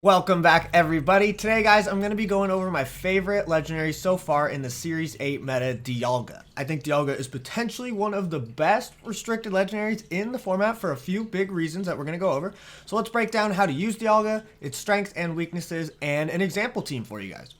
Welcome back, everybody. Today, guys, I'm going to be going over my favorite legendaries so far in the Series 8 meta, Dialga. I think Dialga is potentially one of the best restricted legendaries in the format for a few big reasons that we're going to go over. So let's break down how to use Dialga, its strengths and weaknesses, and an example team for you guys.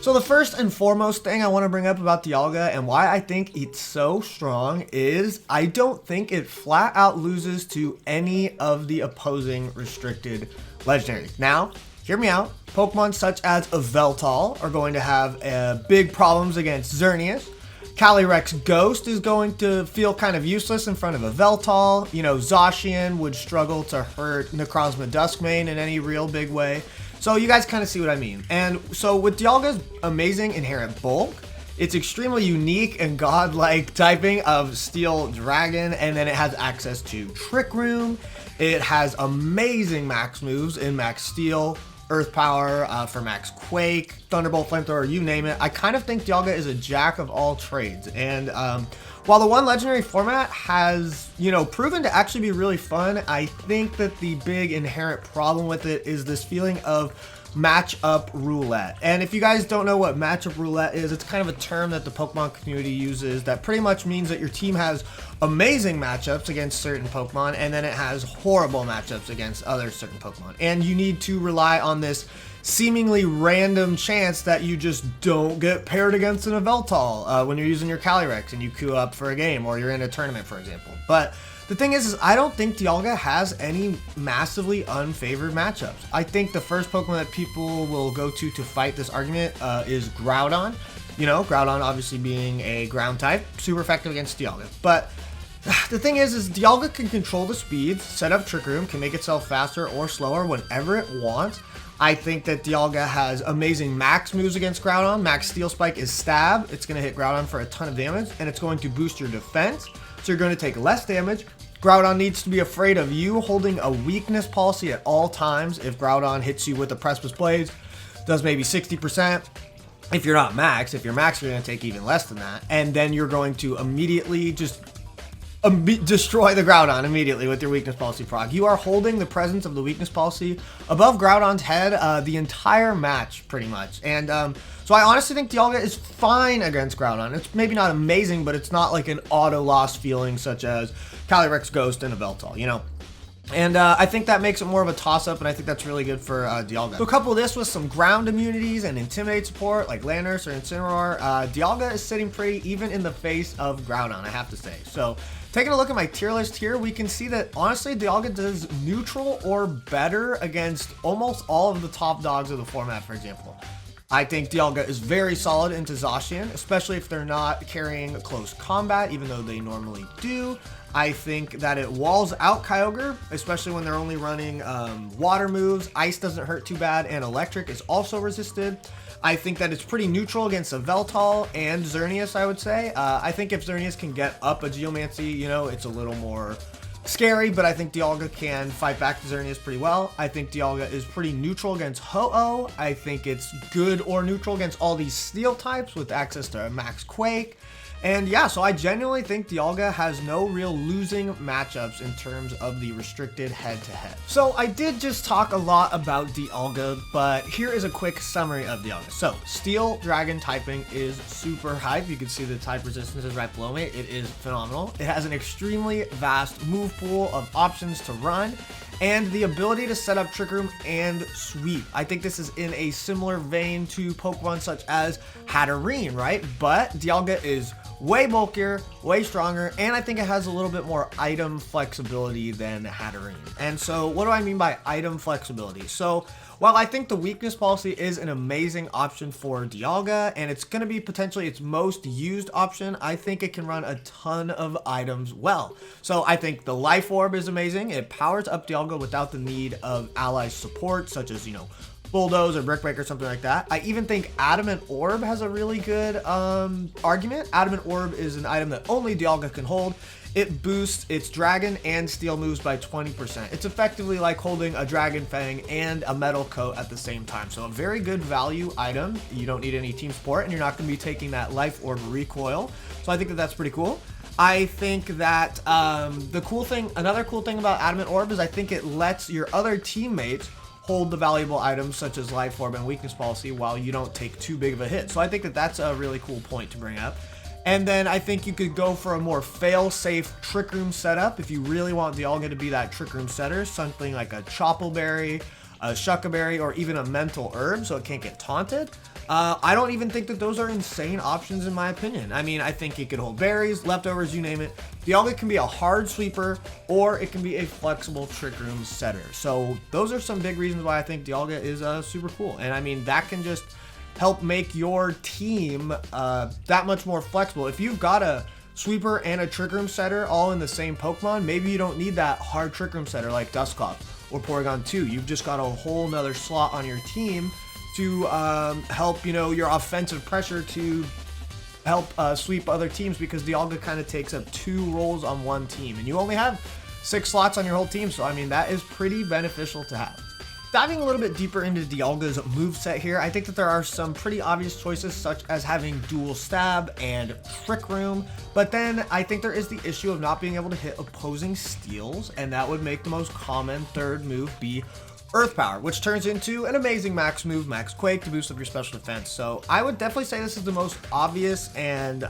So the first and foremost thing I want to bring up about Dialga and why I think it's so strong is I don't think it flat out loses to any of the opposing restricted legendaries. Now, hear me out. Pokemon such as a Veltal are going to have big problems against Xerneas. Calyrex Ghost is going to feel kind of useless in front of a Veltal. You know, Zacian would struggle to hurt Necrozma Duskmane in any real big way. So you guys kind of see what I mean. And so with Dialga's amazing inherent bulk, it's extremely unique and godlike typing of Steel Dragon, and then it has access to Trick Room. It has amazing max moves in Max Steel, Earth Power for Max Quake, Thunderbolt, Flamethrower, you name it. I kind of think Dialga is a jack of all trades. And while the one legendary format has, proven to actually be really fun, I think that the big inherent problem with it is this feeling of matchup roulette. And if you guys don't know what matchup roulette is, it's kind of a term that the Pokemon community uses that pretty much means that your team has amazing matchups against certain Pokemon, and then it has horrible matchups against other certain Pokemon. And you need to rely on this seemingly random chance that you just don't get paired against an Veltal when you're using your Calyrex and you queue up for a game or you're in a tournament, for example. But the thing is I don't think Dialga has any massively unfavored matchups. I think the first Pokemon that people will go to fight this argument is Groudon. Groudon obviously being a ground type, super effective against Dialga. But the thing is Dialga can control the speed, set up Trick Room, can make itself faster or slower whenever it wants. I think that Dialga has amazing max moves against Groudon. Max Steel Spike is stab. It's going to hit Groudon for a ton of damage, and it's going to boost your defense, so you're going to take less damage. Groudon needs to be afraid of you holding a weakness policy at all times. If Groudon hits you with a Precipice Blades, does maybe 60%. If you're not max, if you're max, you're going to take even less than that. And then you're going to immediately just destroy the Groudon immediately with your weakness policy proc. You are holding the presence of the weakness policy above Groudon's head the entire match, pretty much. And so I honestly think Dialga is fine against Groudon. It's maybe not amazing, but it's not like an auto loss feeling such as Calyrex Ghost and a Veltal, And I think that makes it more of a toss-up, and I think that's really good for Dialga. So couple this with some ground immunities and Intimidate support like Landorus or Incineroar, Dialga is sitting pretty even in the face of Groudon, I have to say. So taking a look at my tier list here, we can see that honestly Dialga does neutral or better against almost all of the top dogs of the format, for example. I think Dialga is very solid into Zacian, especially if they're not carrying close combat, even though they normally do. I think that it walls out Kyogre, especially when they're only running water moves. Ice doesn't hurt too bad, and electric is also resisted. I think that it's pretty neutral against a Veltal and Xerneas, I would say. I think if Xerneas can get up a Geomancy, it's a little more scary, but I think Dialga can fight back to Xerneas pretty well. I think Dialga is pretty neutral against Ho-Oh. I think it's good or neutral against all these steel types with access to Max Quake. And yeah, so I genuinely think Dialga has no real losing matchups in terms of the restricted head-to-head. So I did just talk a lot about Dialga, but here is a quick summary of Dialga. So Steel Dragon typing is super hype. You can see the type resistance is right below me. It is phenomenal. It has an extremely vast move pool of options to run, and the ability to set up Trick Room and Sweep. I think this is in a similar vein to Pokemon such as Hatterene, right? But Dialga is way bulkier, way stronger, and I think it has a little bit more item flexibility than Hatterene. And so what do I mean by item flexibility? So while I think the weakness policy is an amazing option for Dialga, and it's going to be potentially its most used option, I think it can run a ton of items well. So I think the Life Orb is amazing. It powers up Dialga without the need of ally support, such as, Bulldoze or Brick Breaker, something like that. I even think Adamant Orb has a really good argument. Adamant Orb is an item that only Dialga can hold. It boosts its Dragon and Steel moves by 20%. It's effectively like holding a Dragon Fang and a Metal Coat at the same time. So a very good value item. You don't need any team support, and you're not going to be taking that Life Orb recoil. So I think that that's pretty cool. I think that another cool thing about Adamant Orb is I think it lets your other teammates hold the valuable items such as Life Orb and Weakness Policy while you don't take too big of a hit. So I think that that's a really cool point to bring up. And then I think you could go for a more fail-safe Trick Room setup if you really want Dialga to be that Trick Room setter, something like a Choppleberry, a Shuckaberry, or even a Mental Herb so it can't get taunted. I don't even think that those are insane options in my opinion. I mean, I think it could hold berries, leftovers, you name it. Dialga can be a hard sweeper, or it can be a flexible Trick Room setter. So those are some big reasons why I think Dialga is super cool. And I mean, that can just help make your team that much more flexible. If you've got a sweeper and a Trick Room setter all in the same Pokemon, maybe you don't need that hard Trick Room setter like Dusclops or Porygon 2. You've just got a whole nother slot on your team to help, your offensive pressure to help sweep other teams, because Dialga kind of takes up 2 roles on one team, and you only have 6 slots on your whole team, so I mean, that is pretty beneficial to have. Diving a little bit deeper into Dialga's moveset here, I think that there are some pretty obvious choices, such as having Dual Stab and Trick Room, but then I think there is the issue of not being able to hit opposing steals, and that would make the most common third move be Earth Power, which turns into an amazing max move, Max Quake, to boost up your special defense. So I would definitely say this is the most obvious and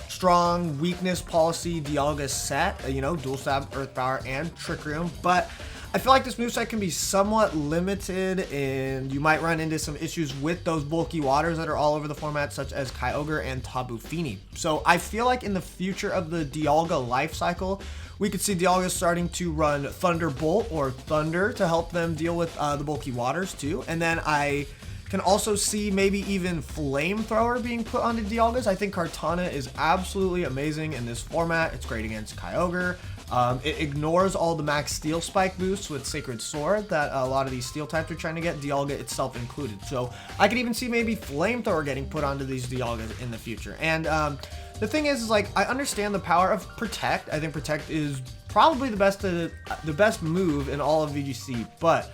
strong weakness policy Dialga set, Dual Stab, Earth Power, and Trick Room, but I feel like this moveset can be somewhat limited, and you might run into some issues with those bulky waters that are all over the format, such as Kyogre and Tapu Fini. So I feel like in the future of the Dialga life cycle, we could see Dialga starting to run Thunderbolt or Thunder to help them deal with the bulky waters too. And then I can also see maybe even Flamethrower being put onto Dialga's. I think Kartana is absolutely amazing in this format. It's great against Kyogre. It ignores all the max steel spike boosts with Sacred Sword that a lot of these steel types are trying to get, Dialga itself included. So I could even see maybe Flamethrower getting put onto these Dialgas in the future. And the thing is like, I understand the power of Protect. I think Protect is probably the best move in all of VGC, but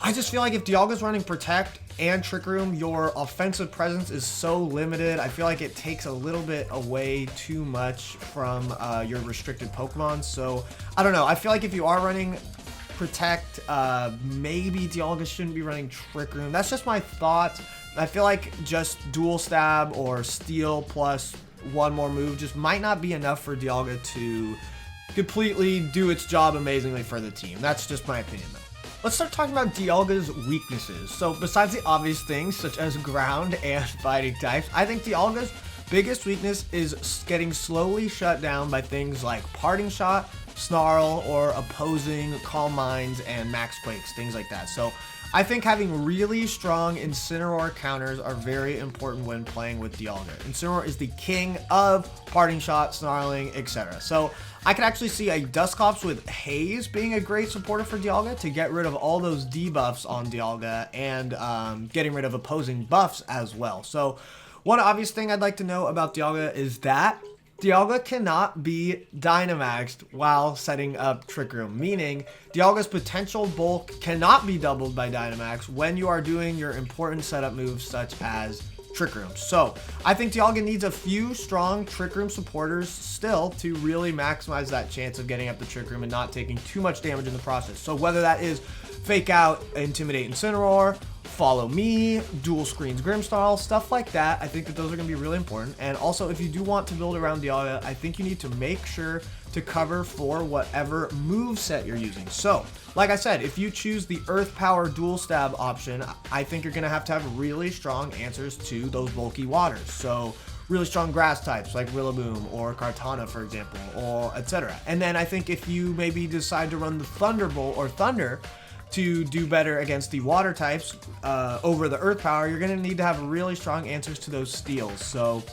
I just feel like if Dialga's running Protect and Trick Room, your offensive presence is so limited. I feel like it takes a little bit away too much from your restricted Pokemon. So I don't know. I feel like if you are running Protect, maybe Dialga shouldn't be running Trick Room. That's just my thought. I feel like just Dual Stab or Steel plus one more move just might not be enough for Dialga to completely do its job amazingly for the team. That's just my opinion though. Let's start talking about Dialga's weaknesses. So besides the obvious things such as ground and fighting types, I think Dialga's biggest weakness is getting slowly shut down by things like Parting Shot, Snarl, or opposing Calm Minds and Max Quakes, things like that. So I think having really strong Incineroar counters are very important when playing with Dialga. Incineroar is the king of Parting Shot, Snarling, etc. So I could actually see a Dusclops with Haze being a great supporter for Dialga to get rid of all those debuffs on Dialga and getting rid of opposing buffs as well. So one obvious thing I'd like to know about Dialga is that Dialga cannot be Dynamaxed while setting up Trick Room, meaning Dialga's potential bulk cannot be doubled by Dynamax when you are doing your important setup moves such as Trick Room. So I think Dialga needs a few strong Trick Room supporters still to really maximize that chance of getting up the Trick Room and not taking too much damage in the process. So whether that is Fake Out, Intimidate Incineroar, Follow Me, Dual Screens Grimmsnarl, stuff like that, I think that those are going to be really important. And also, if you do want to build around Dialga, I think you need to make sure to cover for whatever move set you're using. So, like I said, if you choose the Earth Power Dual Stab option, I think you're going to have really strong answers to those bulky waters. So, really strong grass types like Rillaboom or Kartana, for example, or etc. And then I think if you maybe decide to run the Thunderbolt or Thunder to do better against the water types over the Earth Power, you're going to need to have really strong answers to those steals. So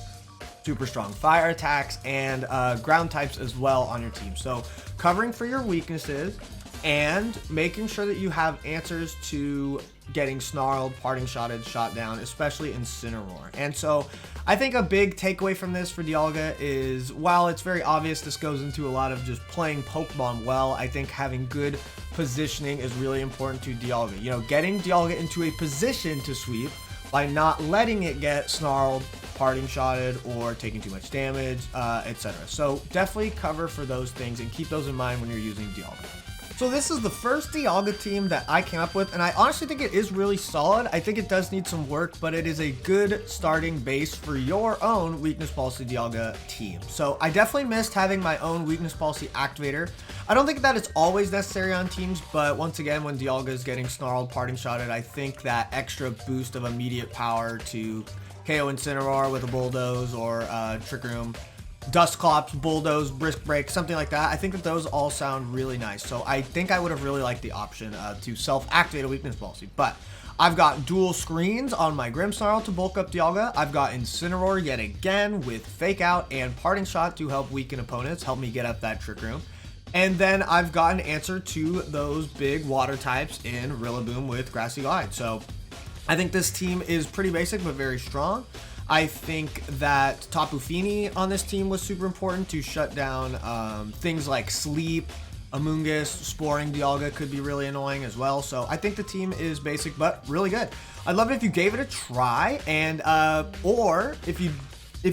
super strong fire attacks and ground types as well on your team. So covering for your weaknesses and making sure that you have answers to getting snarled, parting shotted, shot down, especially Incineroar. And so I think a big takeaway from this for Dialga is, while it's very obvious this goes into a lot of just playing Pokemon well, I think having good positioning is really important to Dialga. Getting Dialga into a position to sweep by not letting it get snarled, parting shotted or taking too much damage, etc. So definitely cover for those things and keep those in mind when you're using Dialga. So this is the first Dialga team that I came up with, and I honestly think it is really solid. I think it does need some work, but it is a good starting base for your own Weakness Policy Dialga team. So I definitely missed having my own Weakness Policy activator. I don't think that it's always necessary on teams, but once again, when Dialga is getting snarled, parting shotted, I think that extra boost of immediate power to KO Incineroar with a Bulldoze or Trick Room, Dusclops, Bulldoze, Brisk Break, something like that. I think that those all sound really nice. So I think I would have really liked the option to self-activate a Weakness Policy. But I've got dual screens on my Grimmsnarl to bulk up Dialga. I've got Incineroar yet again with Fake Out and Parting Shot to help weaken opponents, help me get up that Trick Room. And then I've got an answer to those big water types in Rillaboom with Grassy Glide. So I think this team is pretty basic but very strong. I think that Tapu Fini on this team was super important to shut down things like Sleep, Amoonguss, Sporing Dialga could be really annoying as well. So I think the team is basic but really good. I'd love it if you gave it a try, and or if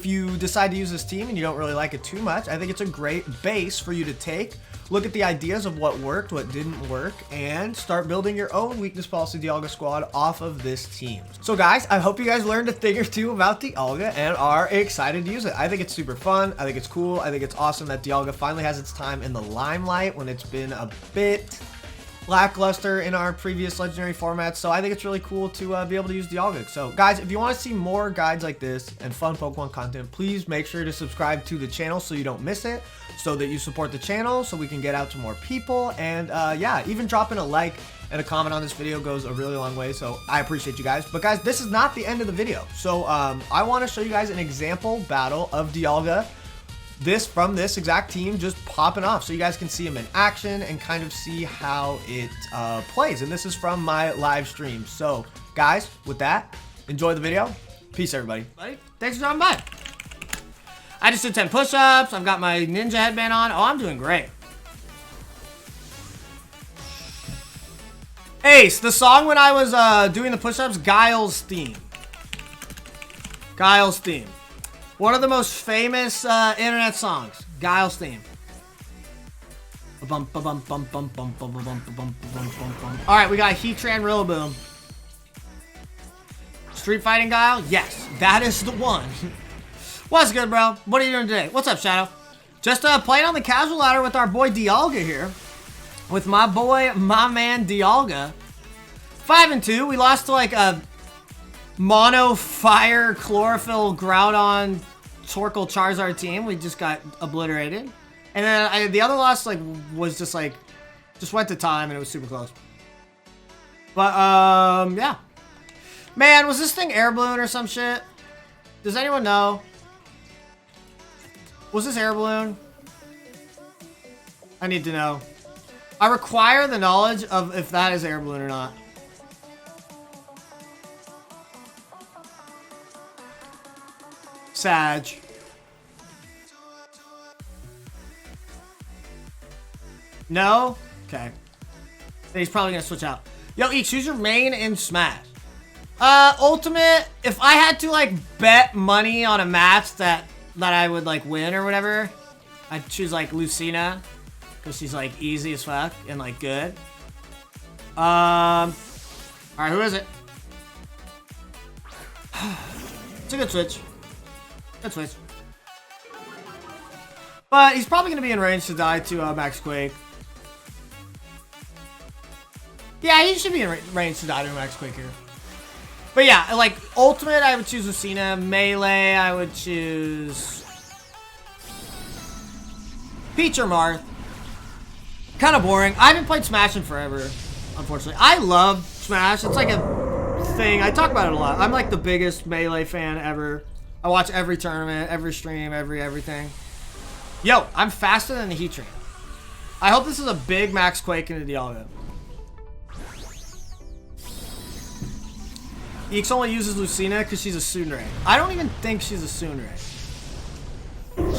you decide to use this team and you don't really like it too much, I think it's a great base for you to take, look at the ideas of what worked, what didn't work, and start building your own Weakness Policy Dialga squad off of this team. So guys, I hope you guys learned a thing or two about Dialga and are excited to use it. I think it's super fun. I think it's cool. I think it's awesome that Dialga finally has its time in the limelight when it's been a bit lackluster in our previous legendary formats. So I think it's really cool to be able to use Dialga. So guys, if you want to see more guides like this and fun Pokemon content, please make sure to subscribe to the channel so you don't miss it, so that you support the channel so we can get out to more people. And yeah, even dropping a like and a comment on this video goes a really long way, so I appreciate you guys. But guys, this is not the end of the video. So I want to show you guys an example battle of Dialga from this exact team just popping off, so you guys can see him in action and kind of see how it plays. And this is from my live stream. So guys, with that, enjoy the video. Peace, everybody. Thanks for dropping by. I just did 10 push-ups. I've got my ninja headband on. Oh, I'm doing great. Ace, the song when I was doing the push-ups, Guile's theme. Guile's theme. One of the most famous internet songs. Guile's theme. Alright, we got Heatran Rillaboom. Street Fighting Guile? Yes, that is the one. What's good, bro? What are you doing today? What's up, Shadow? Just playing on the casual ladder with our boy Dialga here. With my man Dialga. 5-2. We lost to like a Mono Fire Chlorophyll Groudon Torkoal Charizard team. We just got obliterated. And then the other loss was just went to time and it was super close. But yeah. Man, was this thing air balloon or some shit? Does anyone know? Was this air balloon? I need to know. I require the knowledge of if that is air balloon or not. Sag. No? Okay. Then he's probably gonna switch out. Yo, Eakes, who's your main in Smash? Ultimate, if I had to bet money on a match that I would win or whatever, I'd choose Lucina, because she's easy as fuck and good. Alright, who is it? It's a good switch. Good switch. But he's probably gonna be in range to die to Max Quake. Yeah, he should be in range to die to Max Quake here. But yeah, ultimate, I would choose Lucina. Melee, I would choose Peach or Marth. Kind of boring. I haven't played Smash in forever, unfortunately. I love Smash. It's a thing. I talk about it a lot. I'm the biggest Melee fan ever. I watch every tournament, every stream, everything. Yo, I'm faster than the Heatran. I hope this is a big Max Quake into Dialga. Eakes only uses Lucina because she's a Tsundere. I don't even think she's a Tsundere.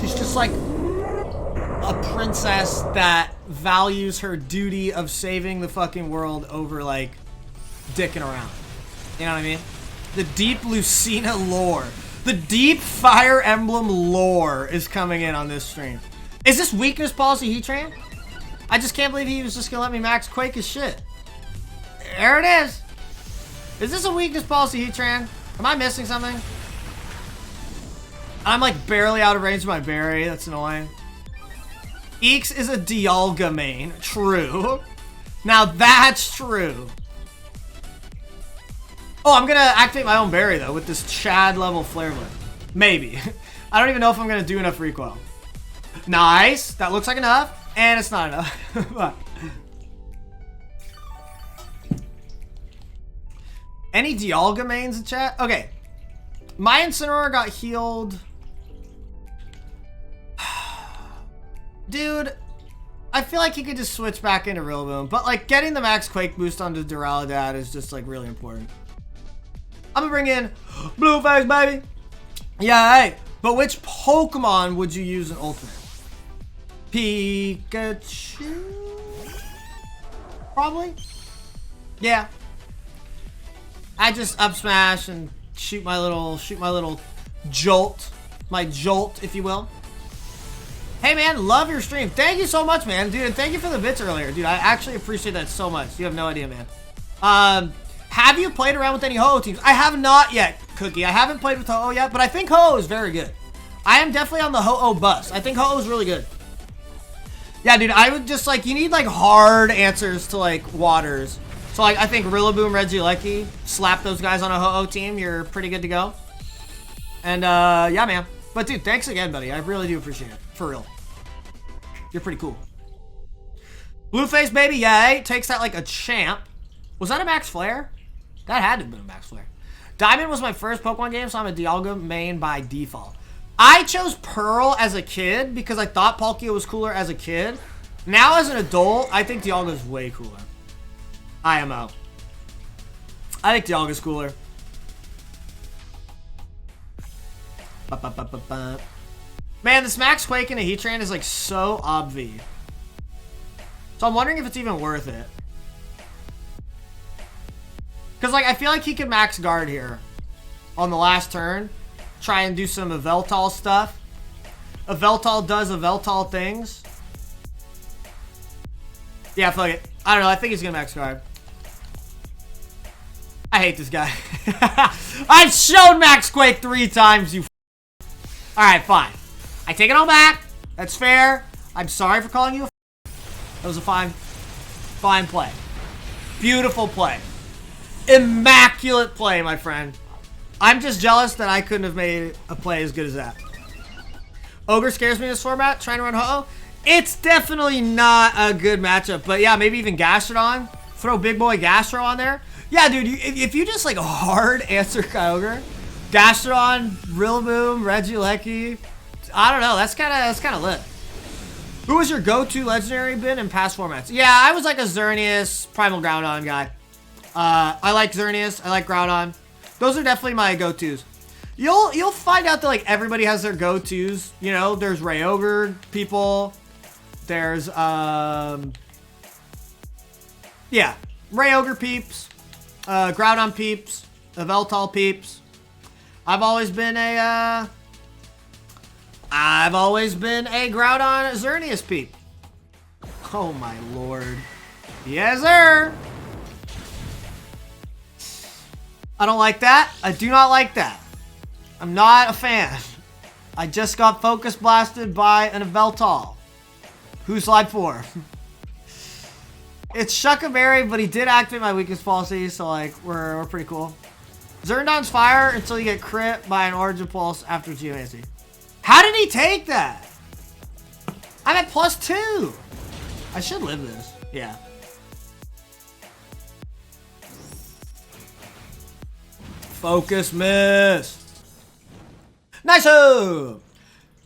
She's just a princess that values her duty of saving the fucking world over dicking around. You know what I mean? The deep Lucina lore. The deep Fire Emblem lore is coming in on this stream. Is this weakness policy Heatran? I just can't believe he was just gonna let me max Quake his shit. There it is. Is this a weakness policy Heatran? Am I missing something? I'm like barely out of range of my berry. That's annoying. Eakes is a Dialga main. True. Now that's true. Oh, I'm gonna activate my own berry though with this Chad level Flare Blade. Maybe. I don't even know if I'm gonna do enough recoil. Nice. That looks like enough. And it's not enough. Any Dialga mains in chat? Okay. My Incineroar got healed. Dude, I feel like he could just switch back into Rillaboom. But like getting the max Quake boost onto Duraludon is just like really important. I'm gonna bring in Blueface, baby. Yeah, hey. But which Pokemon would you use in Ultimate? Pikachu? Probably? Yeah. I just up smash and shoot my little jolt. My jolt, if you will. Hey man, love your stream. Thank you so much, man. Dude, and thank you for the bits earlier. Dude, I actually appreciate that so much. You have no idea, man. Have you played around with any Ho-Oh teams? I have not yet, Cookie. I haven't played with Ho-Oh yet, but I think Ho-Oh is very good. I am definitely on the Ho-Oh bus. I think Ho-Oh is really good. Yeah, dude, I would just like, you need like hard answers to like waters. So like, I think Rillaboom, Regieleki, slap those guys on a Ho-Oh team. You're pretty good to go. And yeah, man. But dude, thanks again, buddy. I really do appreciate it. For real. You're pretty cool. Blueface, baby, yay. Takes that like a champ. Was that a Max Flare? That had to have been a Max Flare. Diamond was my first Pokemon game, so I'm a Dialga main by default. I chose Pearl as a kid because I thought Palkia was cooler as a kid. Now as an adult, I think Dialga's way cooler. IMO. I think Dialga's cooler. Man, this Max Quake in a Heatran is like so obvious. So I'm wondering if it's even worth it. Because like I feel like he could max guard here on the last turn. Try and do some Yveltal stuff. Yveltal does Yveltal things. Yeah, fuck it. I don't know. I think he's gonna max guard. I hate this guy. I've shown Max Quake 3 times, you Alright, fine. I take it all back. That's fair. I'm sorry for calling you a That was a fine play. Beautiful play. Immaculate play, my friend. I'm just jealous that I couldn't have made a play as good as that. Ogre scares me in this format. Trying to run Ho-Oh. It's definitely not a good matchup. But yeah, maybe even Gastrodon. Throw big boy Gastro on there. Yeah, dude, if you just like hard answer Kyogre, Gastrodon, Rillaboom, Regieleki, I don't know. That's kind of lit. Who was your go-to legendary bin in past formats? Yeah, I was like a Xerneas, Primal Groudon guy. I like Xerneas. I like Groudon. Those are definitely my go-tos. You'll find out that like everybody has their go-tos. You know, there's Kyogre people. There's yeah, Kyogre peeps, Groudon peeps, Yveltal peeps. I've always been a Groudon Xerneas peep. Oh my lord. Yes, sir. I don't like that. I do not like that. I'm not a fan. I just got focus blasted by an Yveltal. Who's slide 4? It's Shuckaberry, but he did activate my weakness policy, so like we're pretty cool. Xerneas fire until you get crit by an Origin Pulse after Geomancy. How did he take that? I'm at +2. I should live this. Yeah. Focus miss. Nice-o!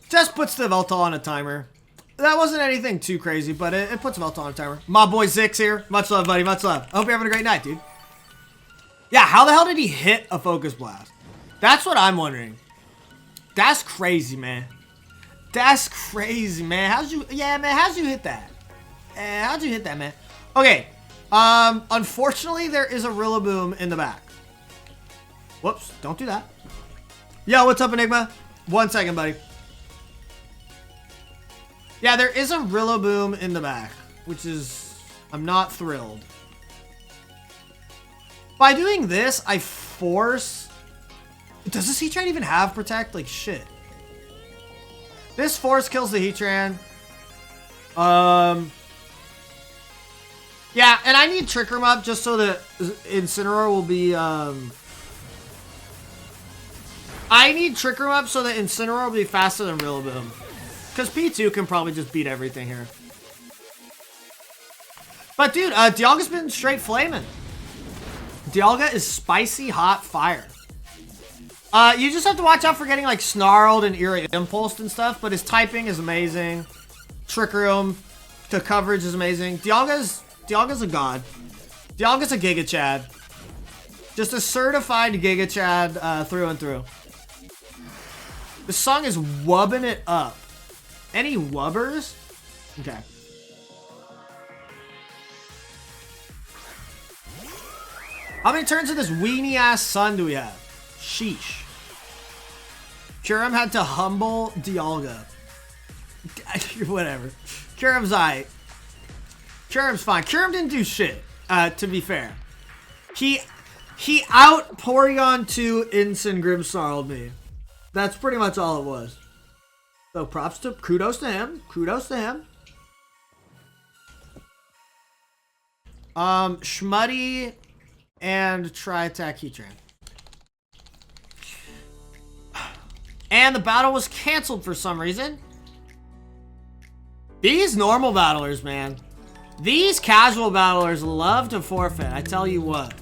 Just puts the Yveltal on a timer. That wasn't anything too crazy, but it puts Yveltal on a timer. My boy Zix here. Much love, buddy. Much love. I hope you're having a great night, dude. Yeah, how the hell did he hit a Focus Blast? That's what I'm wondering. That's crazy, man. That's crazy, man. How'd you hit that? How'd you hit that, man? Okay. Unfortunately, there is a Rillaboom in the back. Whoops, don't do that. Yo, what's up, Enigma? 1 second, buddy. Yeah, there is a Rillaboom in the back, which is... I'm not thrilled. By doing this, I force... Does this Heatran even have Protect? Like, shit. This force kills the Heatran. Yeah, and I need Trick Room up just so that Incineroar will be, I need Trick Room up so that Incineroar will be faster than Rillaboom. Because P2 can probably just beat everything here. But dude, Dialga's been straight flaming. Dialga is spicy hot fire. You just have to watch out for getting like snarled and eerie impulsed and stuff, but his typing is amazing. Trick Room to coverage is amazing. Dialga's a god. Dialga's a Giga Chad. Just a certified Giga Chad through and through. The song is wubbing it up. Any wubbers? Okay. How many turns of this weenie ass sun do we have? Sheesh. Kyurem had to humble Dialga. Whatever. Kyurem's aight. Kyurem's fine. Kyurem didn't do shit, to be fair. He out Porygon 2 Instant Grimmsnarled me. That's pretty much all it was. So kudos to him. Kudos to him. Schmuddy and Tri-Attack Heatran. And the battle was canceled for some reason. These normal battlers, man. These casual battlers love to forfeit, I tell you what.